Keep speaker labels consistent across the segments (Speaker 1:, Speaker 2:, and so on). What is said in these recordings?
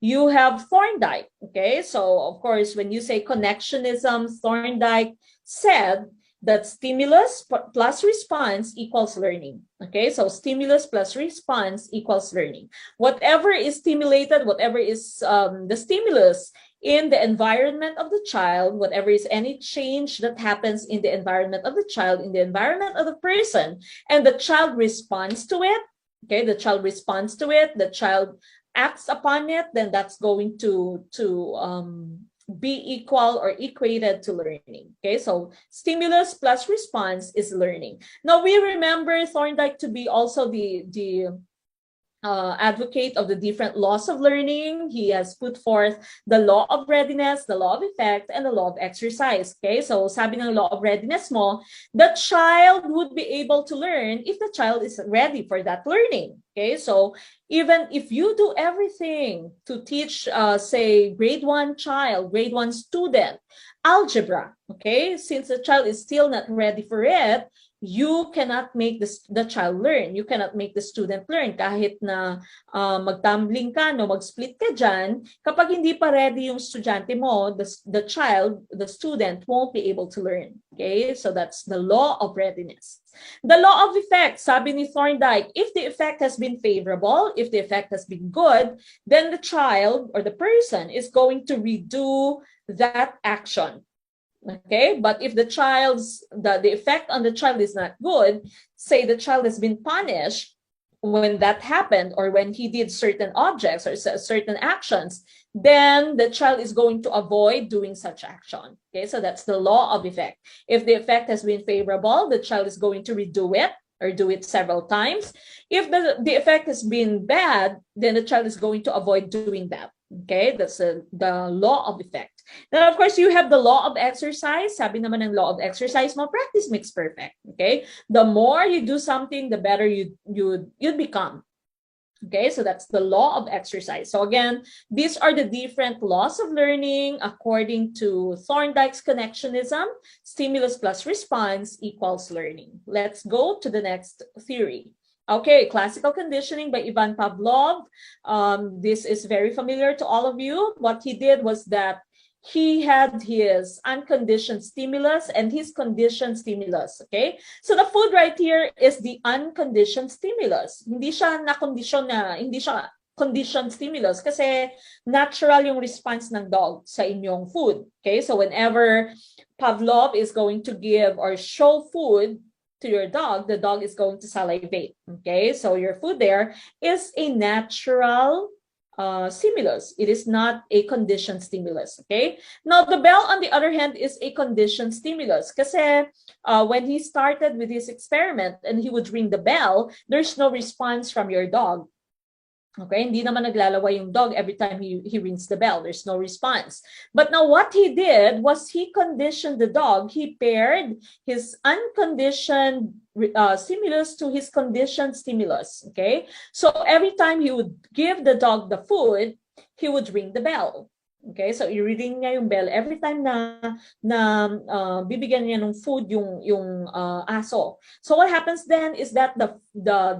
Speaker 1: you have Thorndike. Okay, so of course, when you say connectionism, Thorndike said that stimulus plus response equals learning. Okay, so stimulus plus response equals learning. Whatever is stimulated, whatever is the stimulus in the environment of the child, whatever is any change that happens in the environment of the child, in the environment of the person, and the child responds to it, okay, the child responds to it, the child acts upon it, then that's going to be equal or equated to learning. Okay, so stimulus plus response is learning. Now we remember Thorndike to be also the advocate of the different laws of learning. He has put forth the law of readiness, the law of effect, and the law of exercise. Okay, so sabi ng law of readiness mo, the child would be able to learn if the child is ready for that learning. Okay, so even if you do everything to teach, say, grade 1 child, grade 1 student, algebra, okay, since the child is still not ready for it, you cannot make the child learn. You cannot make the student learn. Kahit na magtumbling ka, no, mag-split ka dyan, kapag hindi pa ready yung estudyante mo, the child, the student won't be able to learn. Okay, so that's the law of readiness. The law of effect, sabi ni Thorndike, if the effect has been favorable, if the effect has been good, then the child or the person is going to redo that action. Okay, but if the effect on the child is not good, say the child has been punished when that happened or when he did certain objects or certain actions, then the child is going to avoid doing such action. Okay, so that's the law of effect. If the effect has been favorable, the child is going to redo it or do it several times. If the effect has been bad, then the child is going to avoid doing that. Okay, that's the law of effect. Now, of course, you have the law of exercise. Sabi naman ng law of exercise mo, practice makes perfect. Okay, the more you do something, the better you'd become. Okay, so that's the law of exercise. So again, these are the different laws of learning according to Thorndike's connectionism. Stimulus plus response equals learning. Let's go to the next theory. Okay, classical conditioning by Ivan Pavlov. This is very familiar to all of you. What he did was that he had his unconditioned stimulus and his conditioned stimulus. Okay, so the food right here is the unconditioned stimulus. Hindi siya na-condition na, hindi siya conditioned stimulus kasi natural yung response ng dog sa inyong food. Okay, so whenever Pavlov is going to give or show food to your dog, the dog is going to salivate. Okay, so your food there is a natural stimulus. It is not a conditioned stimulus. Okay, now the bell on the other hand is a conditioned stimulus kasi when he started with his experiment and he would ring the bell, there's no response from your dog. Okay, hindi naman naglalaway yung dog every time he rings the bell. There's no response. But now what he did was he conditioned the dog. He paired his unconditioned stimulus to his conditioned stimulus. Okay, so every time he would give the dog the food, he would ring the bell. Okay, so i-ring niya yung bell every time na bibigyan niya ng food yung aso. So what happens then is that the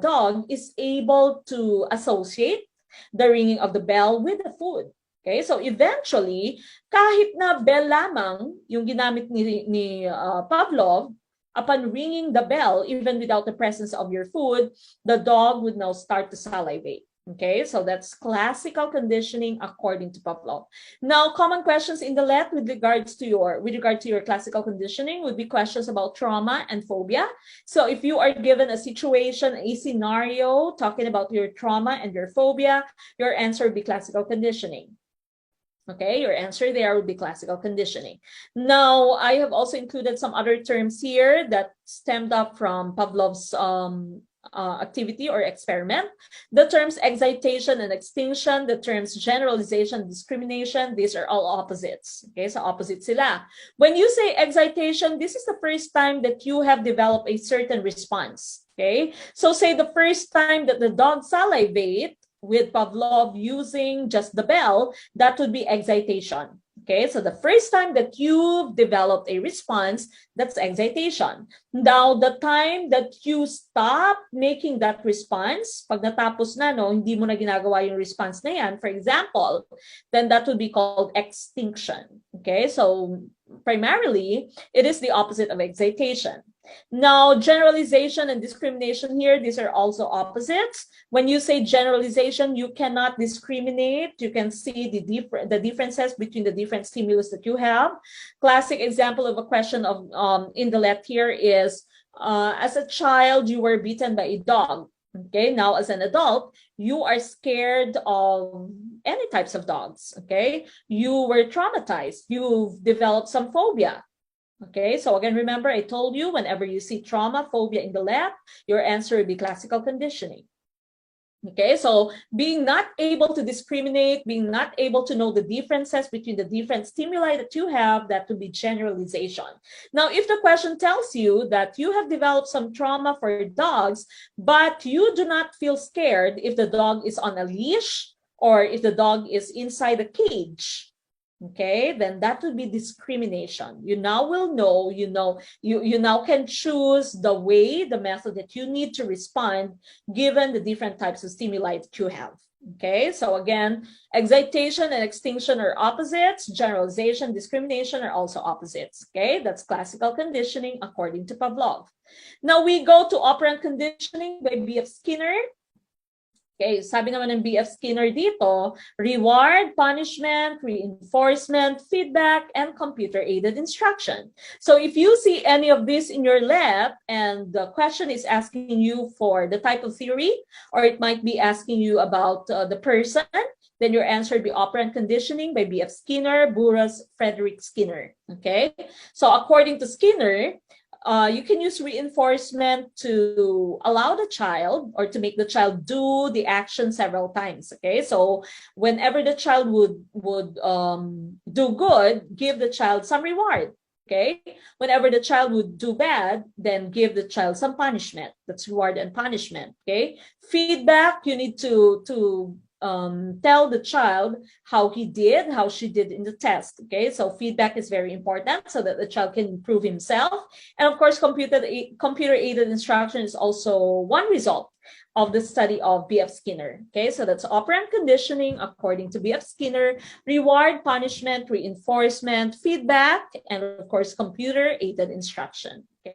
Speaker 1: dog is able to associate the ringing of the bell with the food. Okay, so eventually, kahit na bell lamang yung ginamit ni Pavlov, upon ringing the bell, even without the presence of your food, the dog would now start to salivate. Okay, so that's classical conditioning according to Pavlov. Now, common questions in the LET with regard to your classical conditioning would be questions about trauma and phobia. So if you are given a situation, a scenario talking about your trauma and your phobia, your answer would be classical conditioning. Okay, your answer there would be classical conditioning. Now, I have also included some other terms here that stemmed up from Pavlov's activity or experiment. The terms excitation and extinction, the terms generalization and discrimination, these are all opposites. Okay, so opposite sila. When you say excitation, this is the first time that you have developed a certain response. Okay, so say the first time that the dog salivate with Pavlov using just the bell, that would be excitation. Okay, so the first time that you've developed a response, that's excitation. Now, the time that you stop making that response, pag natapos na, no, hindi mo na ginagawa yung response na yan, for example, then that would be called extinction. Okay, so primarily, it is the opposite of excitation. Now, generalization and discrimination here, these are also opposites. When you say generalization, you cannot discriminate. You can see the differences between the different stimulus that you have. Classic example of a question of in the left here is, as a child, you were bitten by a dog. Okay, now as an adult, you are scared of any types of dogs. Okay, you were traumatized. You've developed some phobia. Okay, so again, remember, I told you whenever you see trauma, phobia in the left, your answer will be classical conditioning. Okay, so being not able to discriminate, being not able to know the differences between the different stimuli that you have, that would be generalization. Now, if the question tells you that you have developed some trauma for dogs, but you do not feel scared if the dog is on a leash or if the dog is inside a cage, okay, then that would be discrimination. You now will know, you now can choose the way, the method that you need to respond given the different types of stimuli that you have. Okay, so again, excitation and extinction are opposites. Generalization, discrimination are also opposites. Okay, that's classical conditioning according to Pavlov. Now we go to operant conditioning by B.F. Skinner. Okay, sabi naman ng B.F. Skinner dito, reward, punishment, reinforcement, feedback, and computer-aided instruction. So if you see any of this in your lab and the question is asking you for the type of theory, or it might be asking you about the person, then your answer would be operant conditioning by B.F. Skinner, Burroughs, Frederick Skinner. Okay, so according to Skinner, you can use reinforcement to allow the child or to make the child do the action several times. Okay, so whenever the child would do good, give the child some reward. Okay, whenever the child would do bad, then give the child some punishment. That's reward and punishment. Okay, feedback, you need to tell the child how he did, how she did in the test. Okay, so feedback is very important so that the child can improve himself. And of course, computer-aided instruction is also one result of the study of B.F. Skinner. Okay, so that's operant conditioning according to B.F. Skinner: reward, punishment, reinforcement, feedback, and of course, computer-aided instruction. Okay.